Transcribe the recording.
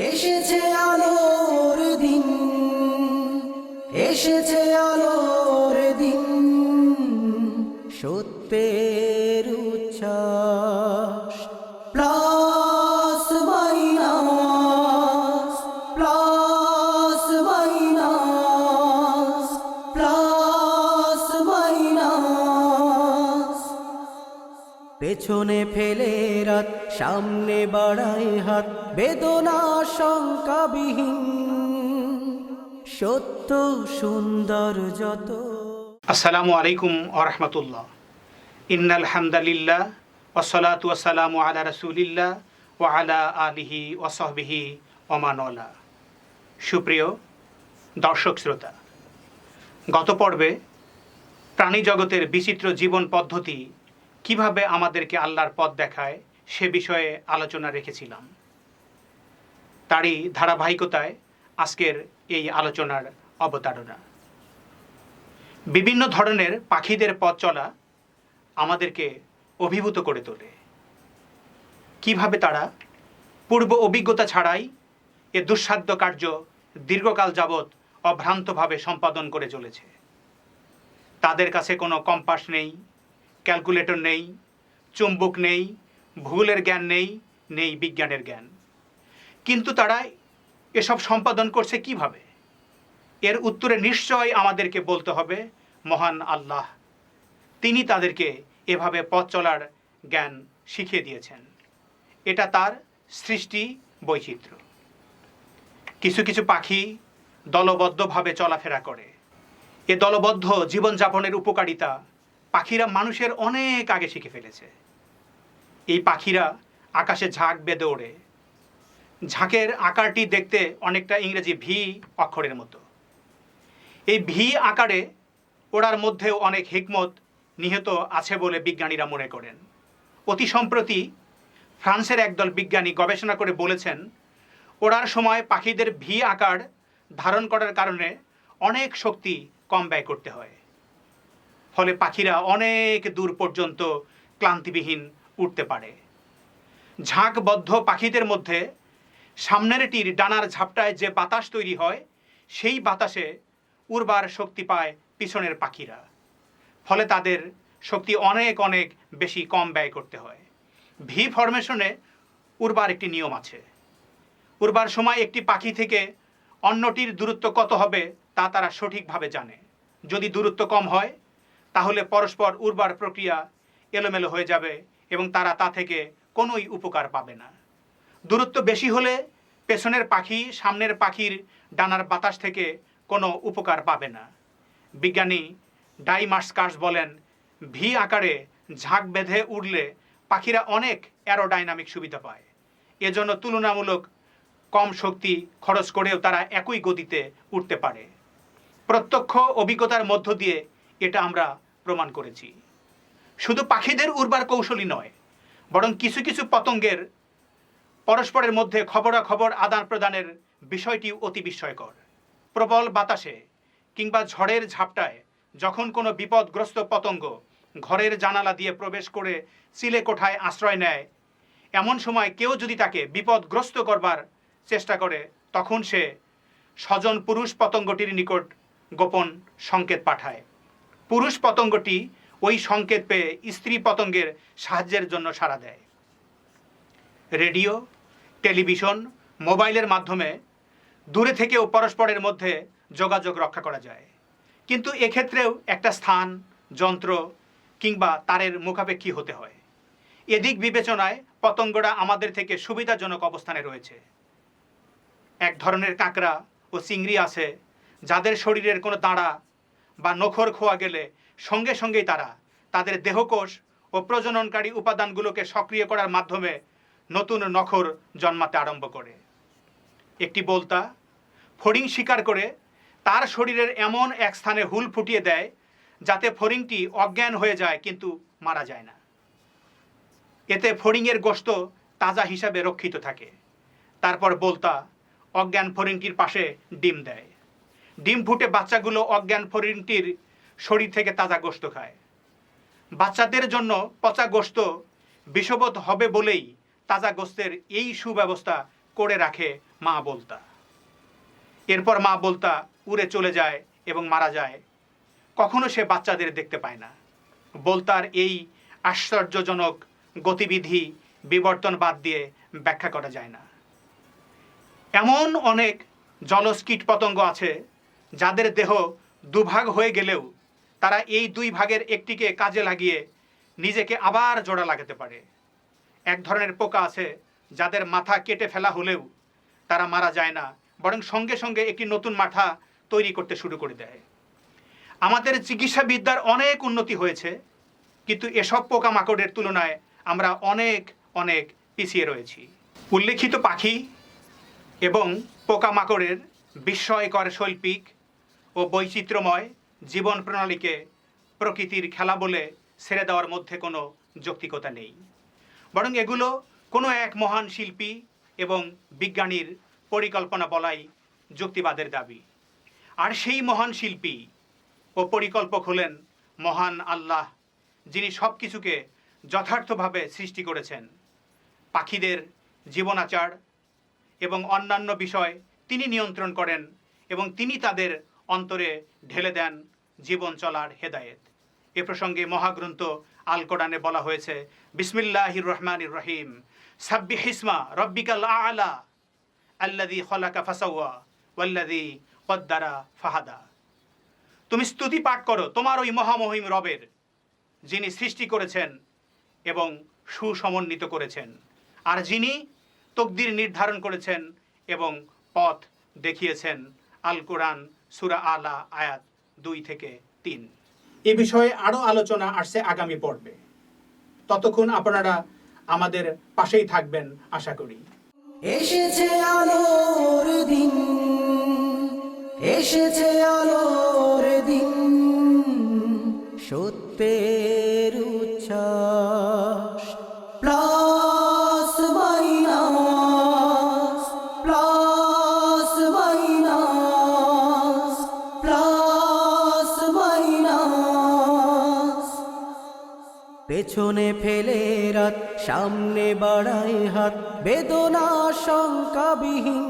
এসেছে আলোর দিন, এসেছে আলোর দিন, সত্যের উচ্ছ্বাস plus minus, plus minus, plus minus. পেছনে ফেলে রাত, সামনে বাড়ায় হাত, বেদনা শঙ্কাবিহীন, সত্য সুন্দর যত। আসসালামু আলাইকুম ওয়া রাহমাতুল্লাহ। ইন্নাল হামদালিল্লাহ ওয়াসসালাতু ওয়াসসালামু আলা রাসূলিল্লাহ ওয়া আলা আলিহি ওয়া সাহবিহি ওয়া মান ওয়ালা। সুপ্রিয় দর্শক শ্রোতা, গত পর্বে প্রাণী জগতের বিচিত্র জীবন পদ্ধতি কিভাবে আমাদেরকে আল্লাহর পথ দেখায় সে বিষয়ে আলোচনা রেখেছিলাম। তারই ধারাবাহিকতায় আজকের এই আলোচনার অবতারণা। বিভিন্ন ধরনের পাখিদের পথ চলা আমাদেরকে অভিভূত করে তোলে। কিভাবে তারা পূর্ব অভিজ্ঞতা ছাড়াই এ দুঃসাধ্য কার্য দীর্ঘকাল যাবৎ অভ্রান্তভাবে সম্পাদন করে চলেছে। তাদের কাছে কোনো কম্পাস নেই, ক্যালকুলেটর নেই, চুম্বক নেই, ভূগোলের জ্ঞান নেই, নেই বিজ্ঞানের জ্ঞান। কিন্তু তারা এসব সম্পাদন করছে কিভাবে? এর উত্তরে নিশ্চয় আমাদেরকে বলতে হবে মহান আল্লাহ। তিনি তাদেরকে এভাবে পথ চলার জ্ঞান শিখিয়ে দিয়েছেন। এটা তার সৃষ্টি বৈচিত্র্য। কিছু কিছু পাখি দলবদ্ধভাবে চলাফেরা করে। এ দলবদ্ধ জীবনযাপনের উপকারিতা পাখিরা মানুষের অনেক আগে শিখে ফেলেছে। এই পাখিরা আকাশে ঝাঁক বেঁধে ওড়ে। ঝাঁকের আকারটি দেখতে অনেকটা ইংরেজি ভি অক্ষরের মতো। এই ভি আকারে ওড়ার মধ্যেও অনেক হিকমত নিহিত আছে বলে বিজ্ঞানীরা মনে করেন। অতি সম্প্রতি ফ্রান্সের একদল বিজ্ঞানী গবেষণা করে বলেছেন, ওড়ার সময় পাখিদের ভি আকার ধারণ করার কারণে অনেক শক্তি কম ব্যয় করতে হয়। ফলে পাখিরা অনেক দূর পর্যন্ত ক্লান্তিবিহীন উঠতে পারে। ঝাঁকবদ্ধ পাখিদের মধ্যে সামনেরটির ডানার ঝাপটায় যে বাতাস তৈরি হয়, সেই বাতাসে উর্বার শক্তি পায় পিছনের পাখিরা। ফলে তাদের শক্তি অনেক অনেক বেশি কম ব্যয় করতে হয়। ভি ফরমেশনে উড়বার একটি নিয়ম আছে। উড়বার সময় একটি পাখি থেকে অন্যটির দূরত্ব কত হবে তা তারা সঠিকভাবে জানে। যদি দূরত্ব কম হয় তাহলে পরস্পর উড়বার প্রক্রিয়া এলোমেলো হয়ে যাবে এবং তারা তা থেকে কোনোই উপকার পাবে না। দূরত্ব বেশি হলে পেছনের পাখি সামনের পাখির ডানার বাতাস থেকে কোনো উপকার পাবে না। বিজ্ঞানী ডাইমার্সকার্স বলেন, ভি আকারে ঝাঁক বেঁধে উড়লে পাখিরা অনেক অ্যারোডাইনামিক সুবিধা পায়। এজন্য তুলনামূলক কম শক্তি খরচ করেও তারা একই গতিতে উঠতে পারে। প্রত্যক্ষ অভিজ্ঞতার মধ্য দিয়ে এটা আমরা প্রমাণ করেছি। শুধু পাখিদের উড়বার কৌশলই নয়, বরং কিছু কিছু পতঙ্গের পরস্পরের মধ্যে খবরাখবর আদান প্রদানের বিষয়টি অতি বিস্ময়কর। প্রবল বাতাসে কিংবা ঝড়ের ঝাপটায় যখন কোনো বিপদগ্রস্ত পতঙ্গ ঘরের জানালা দিয়ে প্রবেশ করে চিলে কোঠায় আশ্রয় নেয়, এমন সময় কেউ যদি তাকে বিপদগ্রস্ত করবার চেষ্টা করে, তখন সে স্বজন পুরুষ পতঙ্গটির নিকট গোপন সংকেত পাঠায়। পুরুষ পতঙ্গটি ওই সংকেত পেয়ে স্ত্রী পতঙ্গের সাহায্যের জন্য সাড়া দেয়। রেডিও, টেলিভিশন, মোবাইলের মাধ্যমে দূরে থেকেও পরস্পরের মধ্যে যোগাযোগ রক্ষা করা যায়। কিন্তু এক্ষেত্রেও একটা স্থান, যন্ত্র কিংবা তারের মুখাপেক্ষী হতে হয়। এদিক বিবেচনায় পতঙ্গরা আমাদের থেকে সুবিধাজনক অবস্থানে রয়েছে। এক ধরনের কাঁকড়া ও চিংড়ি আছে যাদের শরীরের কোনো দাঁড়া বা নখর খোয়া গেলে সঙ্গে সঙ্গেই তারা তাদের দেহকোষ ও প্রজননকারী উপাদানগুলোকে সক্রিয় করার মাধ্যমে নতুন নখর জন্মাতে আরম্ভ করে। একটি বোলতা ফড়িং শিকার করে তার শরীরের এমন এক স্থানে হুল ফুটিয়ে দেয় যাতে ফড়িংটি অজ্ঞান হয়ে যায় কিন্তু মারা যায় না। এতে ফড়িংয়ের গোশত তাজা হিসাবে রক্ষিত থাকে। তারপর বোলতা অজ্ঞান ফড়িংটির পাশে ডিম দেয়। ডিম ফুটে বাচ্চাগুলো অজ্ঞান ফড়িংটির শরীর থেকে তাজা গোশত খায়। বাচ্চাদের জন্য পচা গোশত বিষবোধ হবে বলেই তাজা গোশতের এই সুব্যবস্থা করে রাখে মা বলতা। এরপর মা বলতা উড়ে চলে যায় এবং মারা যায়। কখনো সে বাচ্চাদের দেখতে পায় না। বলতার এই আশ্চর্যজনক গতিবিধি বিবর্তন বাদ দিয়ে ব্যাখ্যা করা যায় না। এমন অনেক জলজ কীটপতঙ্গ আছে যাদের দেহ দুভাগ হয়ে গেলেও তারা এই দুই ভাগের একটিকে কাজে লাগিয়ে নিজেকে আবার জোড়া লাগাতে পারে। এক ধরনের পোকা আছে যাদের মাথা কেটে ফেলা হলেও তারা মারা যায় না, বরং সঙ্গে সঙ্গে একটি নতুন মাথা তৈরি করতে শুরু করে দেয়। আমাদের চিকিৎসাবিদ্যার অনেক উন্নতি হয়েছে, কিন্তু এসব পোকামাকড়ের তুলনায় আমরা অনেক অনেক পিছিয়ে রয়েছি। উল্লেখিত পাখি এবং পোকামাকড়ের বিস্ময়কর শৈল্পিক ও বৈচিত্র্যময় জীবন প্রণালীকে প্রকৃতির খেলা বলে ছেড়ে দেওয়ার মধ্যে কোনো যৌক্তিকতা নেই, বরং এগুলো কোনো এক মহান শিল্পী এবং বিজ্ঞানীর পরিকল্পনা বলাই যুক্তিবাদের দাবি। আর সেই মহান শিল্পী ও পরিকল্পক হলেন মহান আল্লাহ, যিনি সব কিছুকে যথার্থভাবে সৃষ্টি করেছেন। পাখিদের জীবনাচার এবং অন্যান্য বিষয় তিনি নিয়ন্ত্রণ করেন এবং তিনি তাদের অন্তরে ঢেলে দেন জীবন চলার হেদায়েত। এ প্রসঙ্গে মহাগ্রন্থ আল কোরআনে বলা হয়েছে, বিসমিল্লাহির রহমানির রহিম, সাব্বিহ ইসমা রব্বিকাল আ'লা আল্লাযী খলাকা ফাসাওয়া ওয়াল্লাযী কদ্দারা ফাহাদা। তুমি স্তুতি পাঠ করো তোমার ওই মহামহিম রবের, যিনি সৃষ্টি করেছেন এবং সুসমন্বিত করেছেন, আর যিনি তকদির নির্ধারণ করেছেন এবং পথ দেখিয়েছেন। আল কোরআন সূরা আলা আয়াত 2-3। এ বিষয়ে আরও আলোচনা আসছে আগামী পর্বে। ততক্ষণ আপনারা আমাদের পাশেই থাকবেন আশা করি। এসেছে আলোর দিন, এসেছে আলোর দিন, সত্যের উচ্ছ্বাস। Plus minus, plus minus, plus minus. পেছনে ফেলে রাত, সামনে বাড়ায় হাত, বেদনা শঙ্কাবিহীন।